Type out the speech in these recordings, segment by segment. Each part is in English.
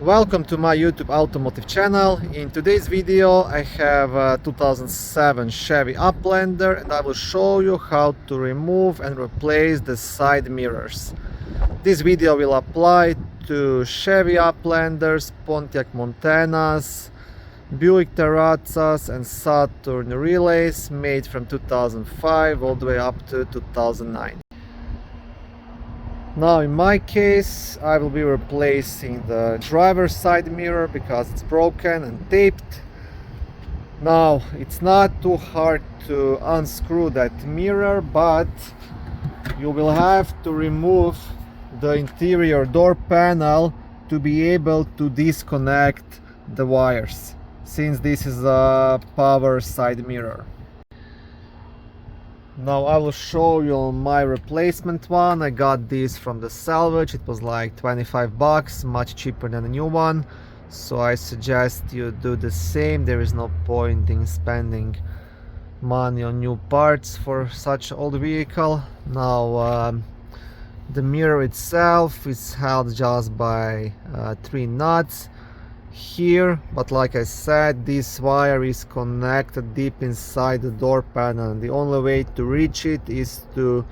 Welcome to my YouTube automotive channel. In today's video I have a 2007 Chevy Uplander and I will show you how to remove and replace the side mirrors. This video will apply to Chevy Uplanders, Pontiac Montanas, Buick Terazzas and Saturn relays made from 2005 all the way up to 2009. Now in my case I will be replacing the driver's side mirror because it's broken and taped. Now it's not too hard to unscrew that mirror, but you will have to remove the interior door panel to be able to disconnect the wires, since this is a power side mirror. Now I will show you my replacement one. I got this from the salvage. It was like 25 bucks, much cheaper than a new one. So I suggest you do the same. There is no point in spending money on new parts for such old vehicle. Now the mirror itself is held just by 3 nuts here, but like I said, this wire is connected deep inside the door panel and the only way to reach it is to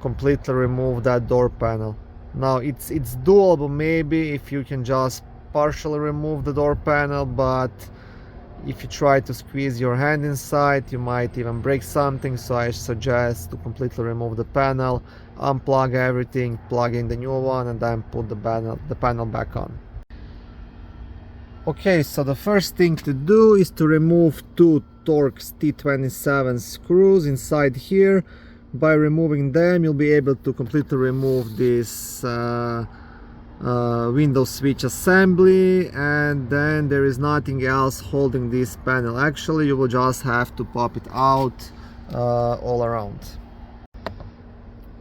completely remove that door panel. Now it's doable maybe if you can just partially remove the door panel, but if you try to squeeze your hand inside you might even break something, so I suggest to completely remove the panel, unplug everything, plug in the new one and then put the panel back on. Okay, so the first thing to do is to remove 2 torx T27 screws inside here. By removing them you'll be able to completely remove this window switch assembly, and then there is nothing else holding this panel. Actually you will just have to pop it out all around.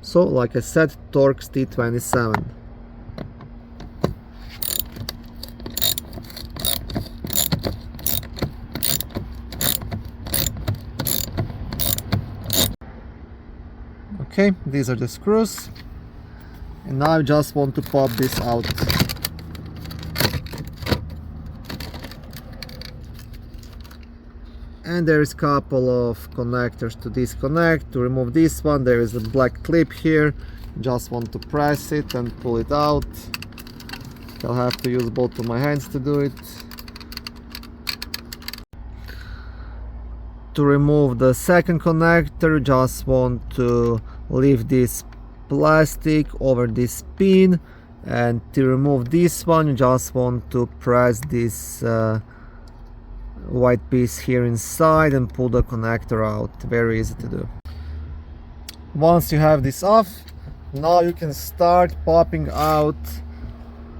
So like I said, torx T27. Okay, these are the screws, and now I just want to pop this out. And there is a couple of connectors to disconnect. To remove this one, there is a black clip here. Just want to press it and pull it out. I'll have to use both of my hands to do it. To remove the second connector, just want to lift this plastic over this pin, and to remove this one you just want to press this white piece here inside and pull the connector out. Very easy to do. Once you have this off, now you can start popping out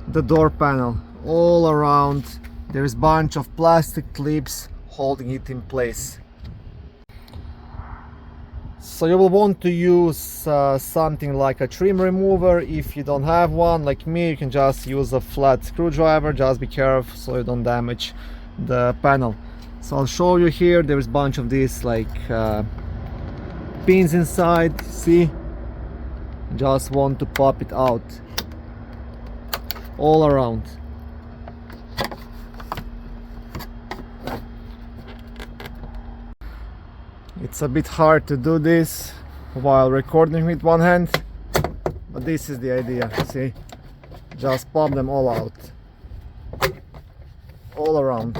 the door panel all around. There's a bunch of plastic clips holding it in place. So you will want to use something like a trim remover. If you don't have one, like me, you can just use a flat screwdriver. Just be careful so you don't damage the panel. So I'll show you here. There's a bunch of these like pins inside. See? Just want to pop it out all around. It's a bit hard to do this while recording with one hand, but this is the idea. See, just pop them all out, all around.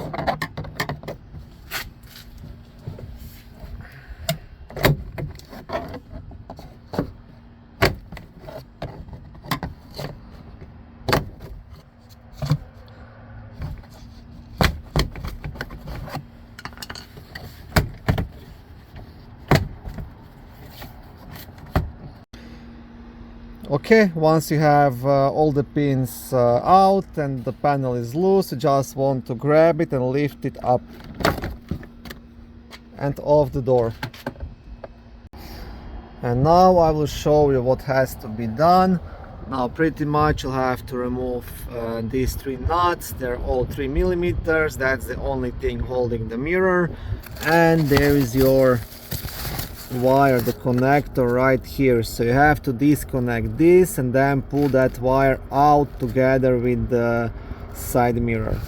Okay, once you have all the pins out and the panel is loose, you just want to grab it and lift it up and off the door. And now I will show you what has to be done. Now pretty much you'll have to remove these 3 nuts. They're all 3 millimeters. That's the only thing holding the mirror. And there is your wire, the connector right here. So you have to disconnect this and then pull that wire out together with the side mirror.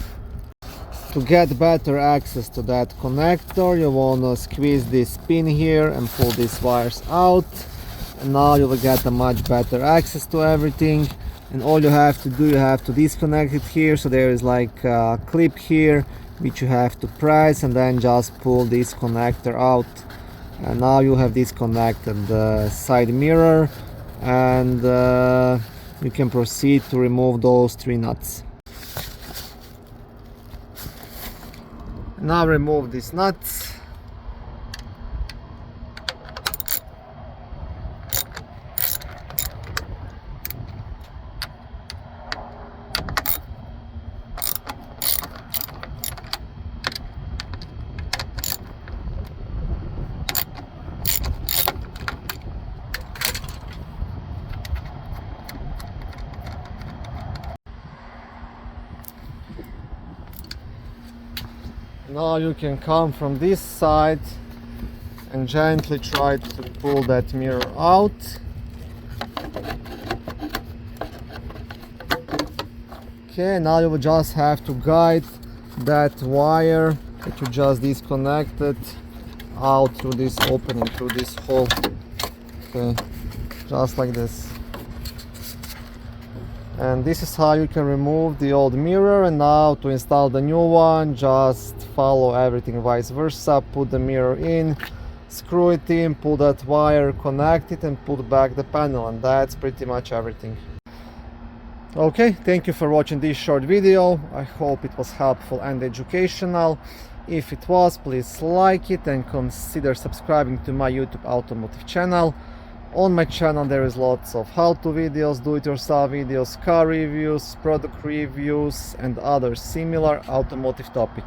To get better access to that connector, you want to squeeze this pin here and pull these wires out, and now you will get a much better access to everything. And all you have to do, you have to disconnect it here, so there is like a clip here which you have to press, and then just pull this connector out, and now you have disconnected the side mirror, and you can proceed to remove those 3 nuts. Now remove these nuts. Now you can come from this side and gently try to pull that mirror out. Okay, now you will just have to guide that wire that you just disconnected out through this opening, through this hole. Okay, just like this. And this is how you can remove the old mirror. And now to install the new one, just follow everything vice versa. Put the mirror in, screw it in, pull that wire, connect it, and put back the panel, and that's pretty much everything. Okay, thank you for watching this short video. I hope it was helpful and educational. If it was, please like it and consider subscribing to my YouTube automotive channel. On my channel there is lots of how-to videos, do-it-yourself videos, car reviews, product reviews, and other similar automotive topics.